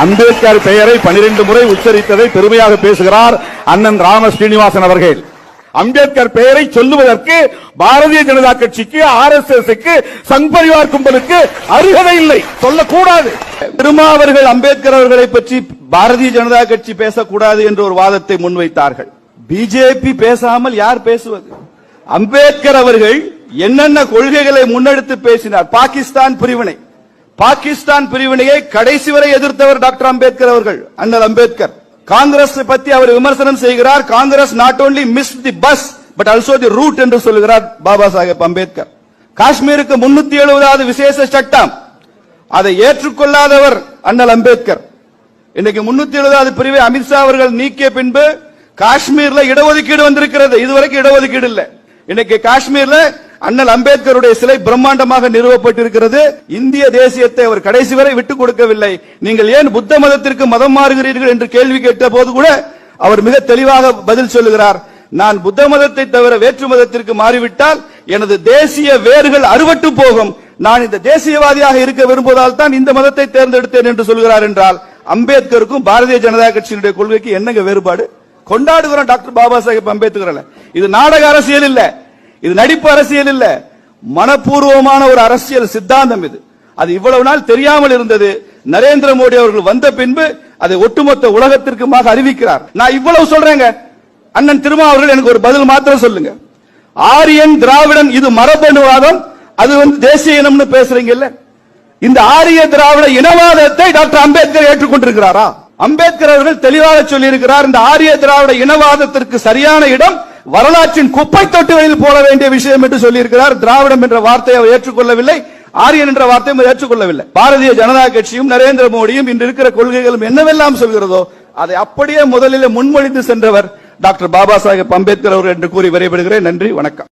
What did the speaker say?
அம்பேத்கர் பெயரை 12 முறை உச்சரித்ததை பெருமையாக பேசுகிறார் அண்ணன் ராம ஸ்ரீனிவாசன் அவர்கள். அம்பேத்கர் பெயரை சொல்லுவதற்கு பாரதிய ஜனதா கட்சிக்கு, RSSக்கு, சங் பரிவார் கும்பலுக்கு அருகதை இல்லை, சொல்லக்கூடாது. திருமாவர்கள் அம்பேத்கர் அவர்களை பற்றி பாரதிய ஜனதா கட்சி பேசக்கூடாது என்ற ஒரு வாதத்தை முன்வைத்தார்கள். பிஜேபி பேசாமல் யார் பேசுவது? அம்பேத்கர் அவர்கள் என்னென்ன கொள்கைகளை முன்னெடுத்து பேசினார். பாகிஸ்தான் பிரிவினையை கடைசி வரை எதிர்த்தவர் டாக்டர் அம்பேத்கர் அவர்கள், அண்ணல் அம்பேத்கர். காங்கிரஸ் பற்றி அவர் விமர்சனம் செய்கிறார். Congress not only miss the bus but also the route என்று சொல்லுகிறார் பாபா சாஹேப் அம்பேத்கர். காஷ்மீருக்கு 370வது விசேஷ சட்டம், அதை ஏற்றுக்கொள்ளாதவர் அண்ணல் அம்பேத்கர். இன்னைக்கு 370வது பிரிவை அமித்ஷா அவர்கள் நீக்கிய பின்பு காஷ்மீர்ல இடஒதுக்கீடு வந்திருக்கிறது. இதுவரைக்கும் இடஒதுக்கீடு இல்லை. இன்னைக்கு காஷ்மீர்ல அண்ணல் அம்பேத்கருடைய சிலை பிரம்மாண்டமாக நிறுவப்பட்டிருக்கிறது. இந்திய தேசியத்தை அவர் கடைசி வரை விட்டுக் கொடுக்கவில்லை. நீங்கள் ஏன் புத்த மதத்திற்கு மதம் மாறுகிறீர்கள் என்று கேள்வி கேட்ட போது கூட அவர் மிக தெளிவாக பதில் சொல்லுகிறார். நான் புத்த மதத்தை தவிர வேற்று மதத்திற்கு மாறிவிட்டால் எனது தேசிய வேர்கள் அறுவட்டு போகும். நான் இந்த தேசியவாதியாக இருக்க விரும்புவதால் தான் இந்த மதத்தை தேர்ந்தெடுத்தேன் என்று சொல்கிறார். என்றால் அம்பேத்கருக்கும் பாரதிய ஜனதா கட்சியினுடைய கொள்கைக்கு என்னங்க வேறுபாடு? கொண்டாடுகிறோம் டாக்டர் பாபா சாஹேப் அம்பேத்கர். இது நாடக அரசியல் இல்ல, இது நடிப்பு அரசியல் இல்ல, மனப்பூர்வமான ஒரு அரசியல் சித்தாந்தம் இது. அது இவ்வளவு நாள் தெரியாமல் இருந்தது. நரேந்திர மோடி அவர்கள் வந்த பின்பு அதை ஒட்டுமொத்த உலகத்திற்குமாக அறிவிக்கிறார். நான் இவ்வளவு சொல்றேங்க, அண்ணன் திருமா அவர்கள் எனக்கு ஒரு பதில் மாத்திரம் சொல்லுங்க. ஆரியன் திராவிடன் இது மரபணுவாதம், அது தேசிய இனம்னு பேசுறீங்கல்ல, இந்த ஆரிய திராவிட இனவாதத்தை டாக்டர் அம்பேத்கர் ஏற்றுக்கொண்டிருக்கிறாரா? அம்பேத்கர் அவர்கள் தெளிவாக சொல்லி இருக்கிறார், இந்த ஆரிய திராவிட இனவாதத்திற்கு சரியான இடம் வரலாற்றின் குப்பை தொட்டிகளில் போட வேண்டிய விஷயம் என்று சொல்லி இருக்கிறார். திராவிடம் என்ற வார்த்தையை அவர் ஏற்றுக்கொள்ளவில்லை, ஆரியன் என்ற வார்த்தையை ஏற்றுக்கொள்ளவில்லை. பாரதிய ஜனதா கட்சியும் நரேந்திர மோடியும் இன்று இருக்கிற கொள்கைகளும் என்னவெல்லாம் சொல்கிறதோ அதை அப்படியே முதலில் முன்மொழிந்து சென்றவர் டாக்டர் பாபா சாஹேப் அம்பேத்கர் அவர்கள் என்று கூறி விடைபெறுகிறேன். நன்றி, வணக்கம்.